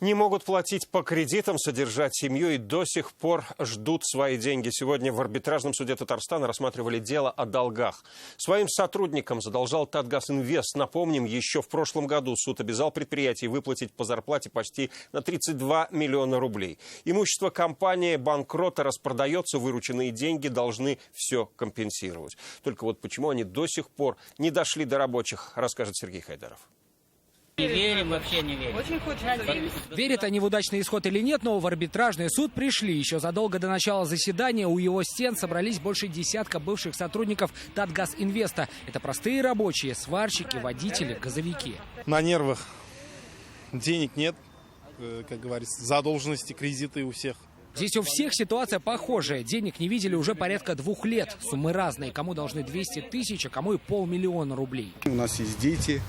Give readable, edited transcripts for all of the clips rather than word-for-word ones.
Не могут платить по кредитам, содержать семью и до сих пор ждут свои деньги. Сегодня в арбитражном суде Татарстана рассматривали дело о долгах. Своим сотрудникам задолжал Татгазинвест. Напомним, еще в прошлом году суд обязал предприятие выплатить по зарплате почти на 32 миллиона рублей. Имущество компании банкрота распродается, вырученные деньги должны все компенсировать. Только вот почему они до сих пор не дошли до рабочих, расскажет Сергей Хайдаров. Не верим, вообще не верим. Очень хочется верить. Верят они в удачный исход или нет, но в арбитражный суд пришли. Еще задолго до начала заседания у его стен собрались больше десятка бывших сотрудников Татгазинвеста. Это простые рабочие, сварщики, водители, газовики. На нервах. Денег нет, как говорится, задолженности, кредиты у всех. Здесь у всех ситуация похожая. Денег не видели уже порядка 2 лет. Суммы разные. Кому должны 200 тысяч, а кому и 500 000 рублей. У нас есть дети,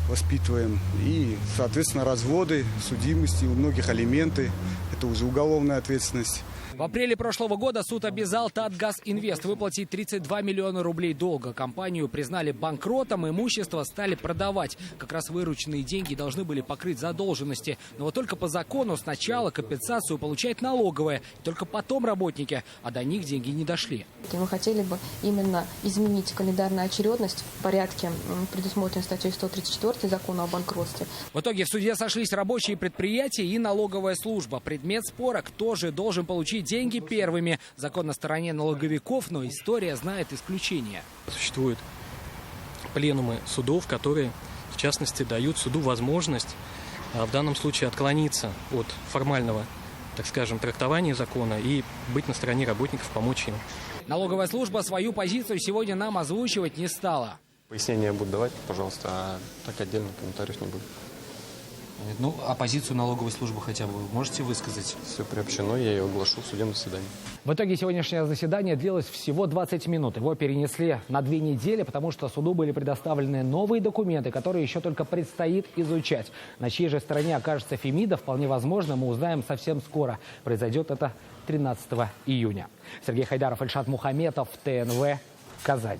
воспитываем. И, соответственно, разводы, судимости, у многих алименты. Это уже уголовная ответственность. В апреле прошлого года суд обязал Татгазинвест выплатить 32 миллиона рублей долга. Компанию признали банкротом, имущество стали продавать. Как раз вырученные деньги должны были покрыть задолженности. Но вот только по закону сначала компенсацию получает налоговая, только потом работники, а до них деньги не дошли. Мы хотели бы именно изменить календарную очередность в порядке, предусмотренной статьей 134 закона о банкротстве. В итоге в суде сошлись рабочие предприятия и налоговая служба. Предмет спора, кто же должен получить деньги первыми. Закон на стороне налоговиков, но история знает исключения. Существуют пленумы судов, которые, в частности, дают суду возможность в данном случае отклониться от формального, так скажем, трактования закона и быть на стороне работников, помочь им. Налоговая служба свою позицию сегодня нам озвучивать не стала. Пояснения буду давать, пожалуйста, а так отдельно комментариев не будет. Ну, а позицию налоговой службы хотя бы можете высказать? Все приобщено, я ее оглашу в судебном заседании. В итоге сегодняшнее заседание длилось всего 20 минут. Его перенесли на 2 недели, потому что суду были предоставлены новые документы, которые еще только предстоит изучать. На чьей же стороне окажется Фемида, вполне возможно, мы узнаем совсем скоро. Произойдет это 13 июня. Сергей Хайдаров, Ильшат Мухаметов, ТНВ, Казань.